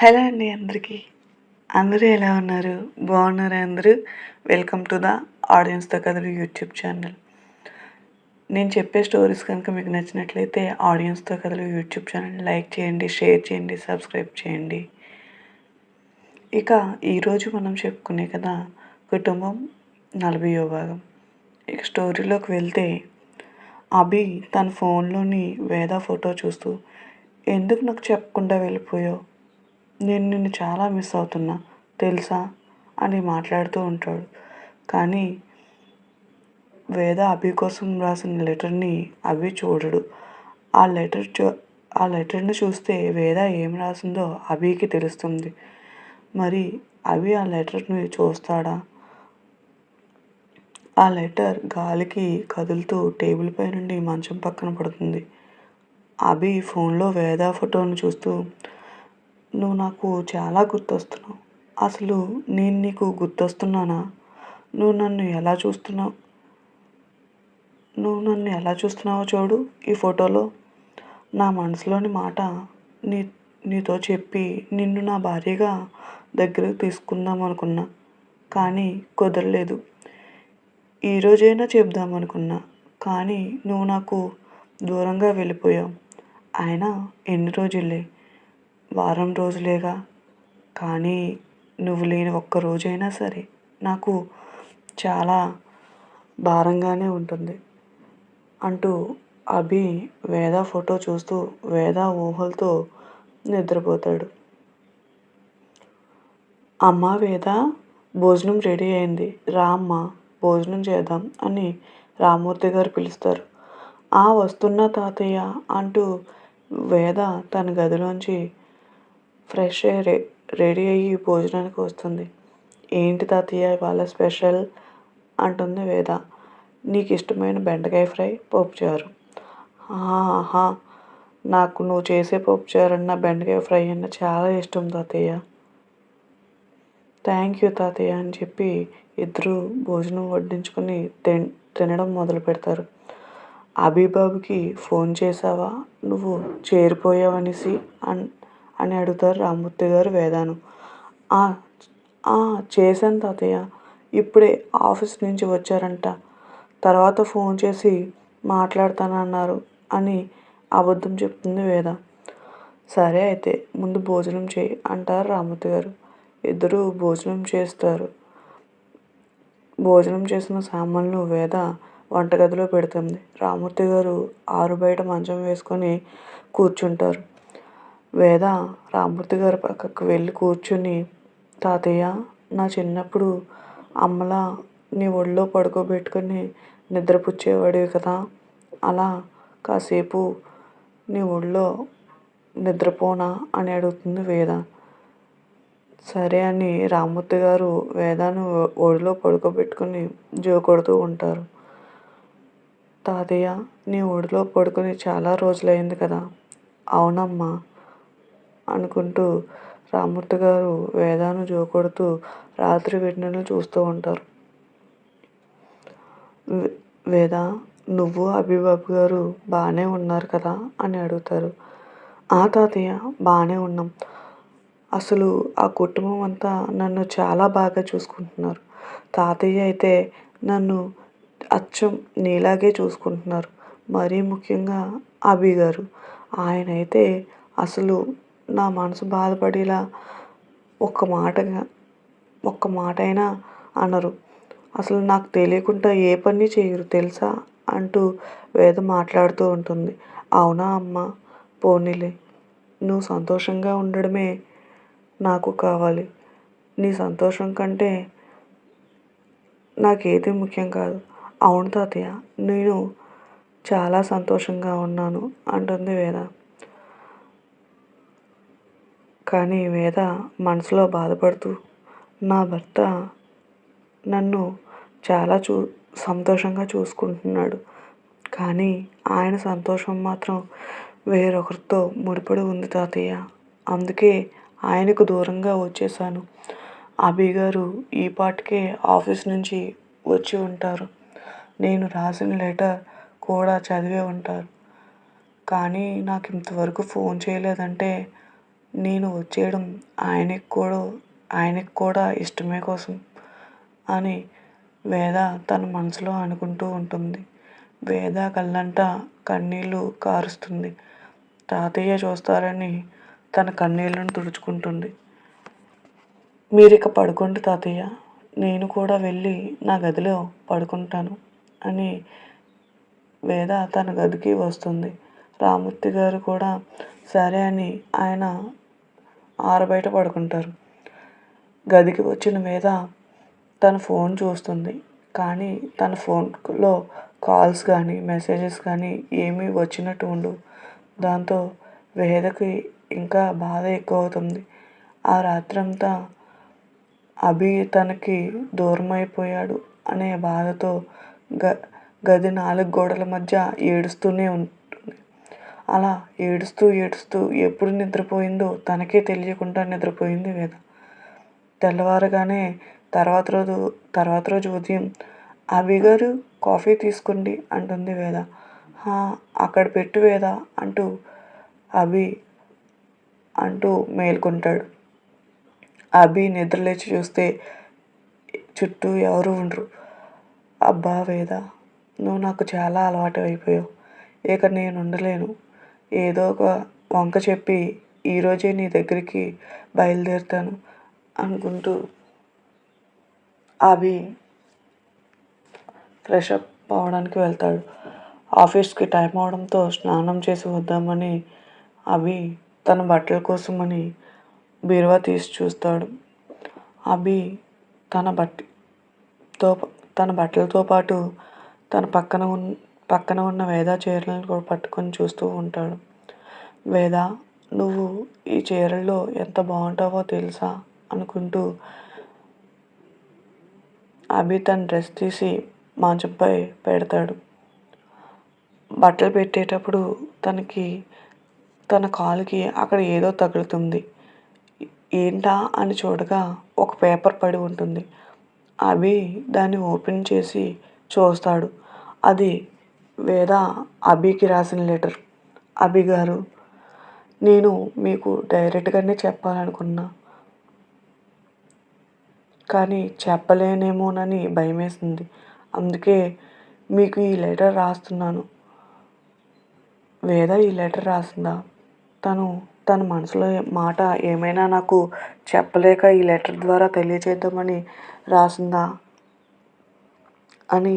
Hello అండి అందరికీ. అందరూ ఎలా ఉన్నారు? బాగున్నారా అందరూ? వెల్కమ్ టు ద ఆడియన్స్‌తో కథలు యూట్యూబ్ ఛానల్. నేను చెప్పే స్టోరీస్ కనుక మీకు నచ్చినట్లయితే ఆడియన్స్‌తో కథలు యూట్యూబ్ ఛానల్ లైక్ చేయండి, షేర్ చేయండి, సబ్స్క్రైబ్ చేయండి. ఇక ఈరోజు మనం చెప్పుకునే కథ కుటుంబం 40వ భాగం. ఇక స్టోరీలోకి వెళ్తే అభి తన ఫోన్‌లోని వేద ఫోటో చూస్తూ ఎందుకు నాకు చెప్పకుండా వెళ్ళిపోయావు? నేను నిన్ను చాలా మిస్ అవుతున్నా తెలుసా అని మాట్లాడుతూ ఉంటాడు. కానీ వేద అభి కోసం రాసిన లెటర్ని అభి చూడడు. ఆ లెటర్ని చూస్తే వేద ఏం రాసిందో అభికి తెలుస్తుంది. మరి అభి ఆ లెటర్ని చూస్తాడా? ఆ లెటర్ గాలికి కదులుతూ టేబుల్ పై నుండి మంచం పక్కన పడుతుంది. అభి ఫోన్లో వేద ఫోటోను చూస్తూ నువ్వు నాకు చాలా గుర్తొస్తున్నావు. అసలు నేను నీకు గుర్తొస్తున్నానా? నువ్వు నన్ను ఎలా చూస్తున్నావు నువ్వు నన్ను ఎలా చూస్తున్నావో చూడు ఈ ఫోటోలో. నా మనసులోని మాట నీ నీతో చెప్పి నిన్ను నా భార్యగా దగ్గరకు తీసుకుందాం అనుకున్నా. కానీ కుదరలేదు. ఈరోజైనా చెప్దామనుకున్నా. కానీ నువ్వు నాకు దూరంగా వెళ్ళిపోయావు. అయినా ఎన్ని రోజులే, వారం రోజులేగా. కానీ నువ్వు లేని ఒక్క రోజైనా సరే నాకు చాలా భారంగానే ఉంటుంది అంటూ అభి వేద ఫోటో చూస్తూ వేద ఊహలతో నిద్రపోతాడు. అమ్మా వేద, భోజనం రెడీ అయింది, రా అమ్మా భోజనం చేద్దాం అని రామూర్తి గారు పిలుస్తారు. వస్తున్నా తాతయ్య అంటూ వేద తన గదిలోంచి ఫ్రెష్ అయ్యి రెడీ అయ్యి భోజనానికి వస్తుంది. ఏంటి తాతయ్య ఇవాళ స్పెషల్ అంటుంది వేద. నీకు ఇష్టమైన బెండకాయ ఫ్రై, పప్పుచారు. ఆహా, నాకు నువ్వు చేసే పప్పుచారు అన్న బెండకాయ ఫ్రై అన్న చాలా ఇష్టం తాతయ్య. థ్యాంక్ యూ తాతయ్య అని చెప్పి ఇద్దరు భోజనం వడ్డించుకొని తినడం మొదలు పెడతారు. అభిబాబుకి ఫోన్ చేసావా నువ్వు చేరిపోయావనేసి అని అడుగుతారు రామూర్తి గారు వేదాను. చేశాను తాతయ్య, ఇప్పుడే ఆఫీస్ నుంచి వచ్చారంట, తర్వాత ఫోన్ చేసి మాట్లాడతానన్నారు అని అబద్ధం చెప్తుంది వేద. సరే అయితే ముందు భోజనం చేయి అంటారు రామూర్తి గారు. ఇద్దరు భోజనం చేస్తారు. భోజనం చేసిన సామాన్లు వేద వంటగదిలో పెడుతుంది. రామూర్తి గారు ఆరు బయట మంచం వేసుకొని కూర్చుంటారు. వేద రామూర్తి గారి పక్కకు వెళ్ళి కూర్చుని తాతయ్య, నా చిన్నప్పుడు అమ్మలా నీ ఒళ్ళో పడుకోబెట్టుకొని నిద్రపుచ్చేవాడివి కదా, అలా కాసేపు నీ ఒళ్ళో నిద్రపోనా అని అడుగుతుంది వేద. సరే అని రామూర్తి గారు వేదాను ఒడిలో పడుకోబెట్టుకుని జో కొడుతూ ఉంటారు. తాతయ్య, నీ ఒడిలో పడుకొని చాలా రోజులైంది కదా. అవునమ్మా అనుకుంటూ రామూర్తి గారు వేదాను జో కొడుతూ రాత్రి వెన్నెలను చూస్తూ ఉంటారు. వేద, నువ్వు అభిబాబు గారు బాగానే ఉన్నారు కదా అని అడుగుతారు. తాతయ్య, బాగానే ఉన్నాం. అసలు ఆ కుటుంబం అంతా నన్ను చాలా బాగా చూసుకుంటున్నారు. తాతయ్య అయితే నన్ను అచ్చం నీలాగే చూసుకుంటున్నారు. మరీ ముఖ్యంగా అభి గారు, ఆయనైతే అసలు నా మనసు బాధపడేలా ఒక్క మాటైనా అనరు. అసలు నాకు తెలియకుండా ఏ పని చేయరు తెలుసా అంటూ వేద మాట్లాడుతూ ఉంటుంది. అవునా అమ్మా, పోనీలే, నువ్వు సంతోషంగా ఉండడమే నాకు కావాలి. నీ సంతోషం కంటే నాకేది ముఖ్యం కాదు. అవును తాతయ్య, నేను చాలా సంతోషంగా ఉన్నాను అంటుంది వేద. కానీ వేద మనసులో బాధపడుతూ నా భర్త నన్ను చాలా సంతోషంగా చూసుకుంటున్నాడు. కానీ ఆయన సంతోషం మాత్రం వేరొకరితో ముడిపడి ఉంది తాతయ్య. అందుకే ఆయనకు దూరంగా వచ్చేసాను. అభి గారు ఈ పాటికే ఆఫీస్ నుంచి వచ్చి ఉంటారు. నేను రాసిన లెటర్ కూడా చదివే ఉంటారు. కానీ నాకు ఇంతవరకు ఫోన్ చేయలేదంటే నేను వచ్చేయడం ఆయనకి కూడా ఇష్టమే కోసం అని వేద తన మనసులో అనుకుంటూ ఉంటుంది. వేద కళ్ళంట కన్నీళ్ళు కారుస్తుంది. తాతయ్య చూస్తారని తన కన్నీళ్లను తుడుచుకుంటుంది. మీరిక పడుకోండి తాతయ్య, నేను కూడా వెళ్ళి నా గదిలో పడుకుంటాను అని వేద తన గదికి వస్తుంది. రామూర్తి గారు కూడా సరే అని ఆయన ఆరబయట పడుకుంటారు. గదికి వచ్చిన వేద తన ఫోన్ చూస్తుంది. కానీ తన ఫోన్లో కాల్స్ కానీ మెసేజెస్ కానీ ఏమీ వచ్చినట్టు ఉండవు. దాంతో వేదకి ఇంకా బాధ ఎక్కువ అవుతుంది. ఆ రాత్రంతా అభి తనకి దూరమైపోయాడు అనే బాధతో గది 4 గోడల మధ్య ఏడుస్తూనే ఉంటుంది. అలా ఏడుస్తూ ఏడుస్తూ ఎప్పుడు నిద్రపోయిందో తనకే తెలియకుండా నిద్రపోయింది వేద. తెల్లవారగానే తర్వాత రోజు ఉదయం అభి గారు కాఫీ తీసుకోండి అంటుంది వేద. అక్కడ పెట్టు వేద అంటూ అభి మేల్కొంటాడు. అభి నిద్రలేచి చూస్తే చుట్టూ ఎవరు ఉండరు. అబ్బా వేద, నువ్వు నాకు చాలా అలవాటు అయిపోయావు. ఇక నేను ఉండలేను. ఏదో ఒక వంక చెప్పి ఈరోజే నీ దగ్గరికి బయలుదేరుతాను అనుకుంటూ అభి ఫ్రెష్ అప్ అవ్వడానికి వెళ్తాడు. ఆఫీస్కి టైం అవడంతో స్నానం చేసి వద్దామని అభి తన బట్టల కోసమని బీరువా తీసి చూస్తాడు. అభి తన బట్టలతో పాటు తన పక్కన ఉన్న వేద చీరలను కూడా పట్టుకొని చూస్తూ ఉంటాడు. వేద, నువ్వు ఈ చీరల్లో ఎంత బాగుంటావో తెలుసా అనుకుంటూ అభి తన డ్రెస్ తీసి మంచంపై పెడతాడు. బట్టలు పెట్టేటప్పుడు తన కాలుకి అక్కడ ఏదో తగులుతుంది. ఏంటా అని చూడగా ఒక పేపర్ పడి ఉంటుంది. అభి దాన్ని ఓపెన్ చేసి చూస్తాడు. అది వేద అభికి రాసిన లెటర్. అభి గారు, నేను మీకు డైరెక్ట్గానే చెప్పాలనుకున్నా, కానీ చెప్పలేనేమోనని భయమేసింది. అందుకే మీకు ఈ లెటర్ రాస్తున్నాను. వేద ఈ లెటర్ రాసిందా? తన మనసులో మాట ఏమైనా నాకు చెప్పలేక ఈ లెటర్ ద్వారా తెలియచేద్దామని రాసిందా అని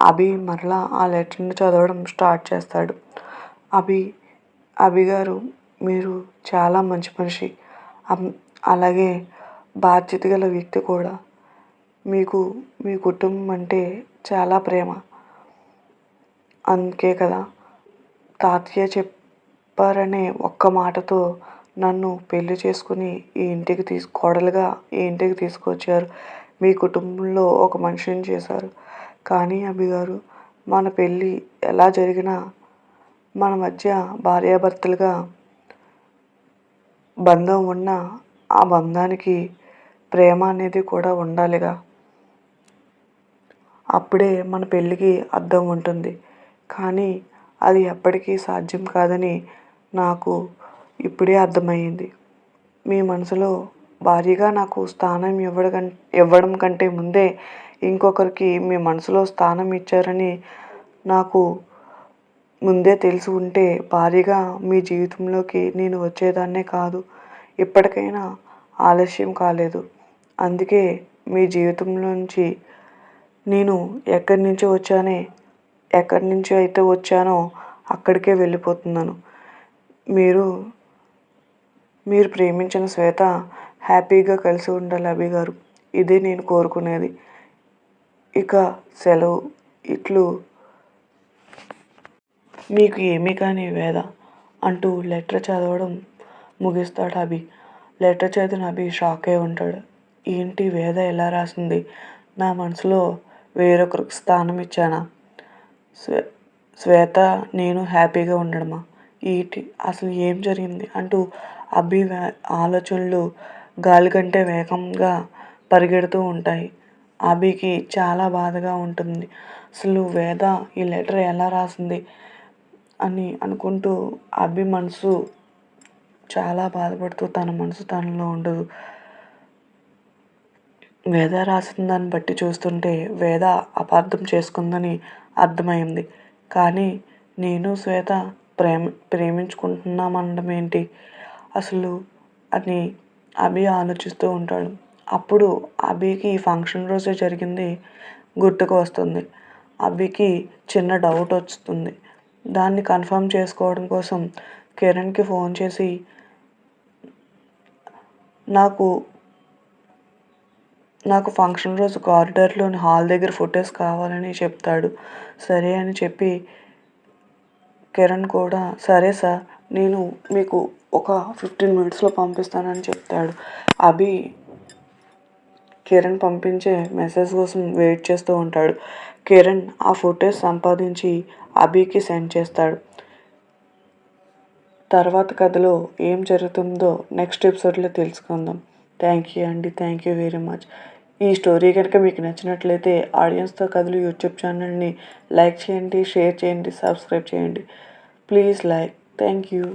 అభి మరలా ఆ లెటర్ని చదవడం స్టార్ట్ చేస్తాడు. అభి గారు, మీరు చాలా మంచి మనిషి, అలాగే బాధ్యత గల వ్యక్తి కూడా. మీకు మీ కుటుంబం అంటే చాలా ప్రేమ. అందుకే కదా తాతయ్య చెప్పారనే ఒక్క మాటతో నన్ను పెళ్లి చేసుకుని కోడలుగా ఈ ఇంటికి తీసుకొచ్చారు. మీ కుటుంబంలో ఒక మనిషిని చేశారు. కానీ అభి గారు, మన పెళ్ళి ఎలా జరిగినా మన మధ్య భార్యాభర్తలుగా బంధం ఉన్న ఆ బంధానికి ప్రేమ అనేది కూడా ఉండాలిగా. అప్పుడే మన పెళ్ళికి అర్థం ఉంటుంది. కానీ అది ఎప్పటికీ సాధ్యం కాదని నాకు ఇప్పుడే అర్థమయ్యింది. మీ మనసులో భార్యగా నాకు స్థానం ఇవ్వడం కంటే ముందే ఇంకొకరికి మీ మనసులో స్థానం ఇచ్చారని నాకు ముందే తెలిసి ఉంటే భార్యగా మీ జీవితంలోకి నేను వచ్చేదాన్నే కాదు. ఇప్పటికైనా ఆలస్యం కాలేదు. అందుకే మీ జీవితంలోంచి నేను ఎక్కడి నుంచి అయితే వచ్చానో అక్కడికే వెళ్ళిపోతున్నాను. మీరు ప్రేమించిన శ్వేత హ్యాపీగా కలిసి ఉండాలి అభి గారు. ఇదే నేను కోరుకునేది. ఇక సెలవు. ఇట్లు మీకు ఏమీ కానీ వేద అంటూ లెటర్ చదవడం ముగిస్తాడు అభి. లెటర్ చదివిన అభి షాక్ అయి ఉంటాడు. ఏంటి వేద ఎలా రాసింది? నా మనసులో వేరొకరికి స్థానం ఇచ్చానా? శ్వేత నేను హ్యాపీగా ఉండడమా? అసలు ఏం జరిగింది అంటూ అభి ఆలోచనలు గాలి కంటే వేగంగా పరిగెడుతూ ఉంటాయి. అభికి చాలా బాధగా ఉంటుంది. అసలు వేద ఈ లెటర్ ఎలా రాసింది అని అనుకుంటూ అభి మనసు చాలా బాధపడుతూ తన మనసు తనలో ఉండదు. వేద రాసిన దాన్ని బట్టి చూస్తుంటే వేద అపార్థం చేసుకుందని అర్థమైంది. కానీ నేను శ్వేత ప్రేమించుకుంటున్నామనడం ఏంటి అసలు అని అభి ఆలోచిస్తూ ఉంటాడు. అప్పుడు అభికి ఈ ఫంక్షన్ రోజే జరిగింది గుర్తుకు వస్తుంది. అభికి చిన్న డౌట్ వస్తుంది. దాన్ని కన్ఫర్మ్ చేసుకోవడం కోసం కిరణ్కి ఫోన్ చేసి నాకు ఫంక్షన్ రోజు కారిడార్లోని హాల్ దగ్గర ఫొటోస్ కావాలని చెప్తాడు. సరే అని చెప్పి కిరణ్ కూడా సరే సార్ నేను మీకు ఒక 15 మినిట్స్లో పంపిస్తానని చెప్తాడు. అభి కిరణ్ పంపించే మెసేజ్ కోసం వెయిట్ చేస్తూ ఉంటాడు. కిరణ్ ఆ ఫొటోస్ సంపాదించి అభికి సెండ్ చేస్తాడు. తర్వాత కథలో ఏం జరుగుతుందో నెక్స్ట్ ఎపిసోడ్లో తెలుసుకుందాం. థ్యాంక్ యూ అండి. Thank you very much. ఈ స్టోరీ కనుక మీకు నచ్చినట్లయితే ఆడియన్స్తో కథలు యూట్యూబ్ ఛానల్ని లైక్ చేయండి, షేర్ చేయండి, సబ్స్క్రైబ్ చేయండి. Please like. Thank you.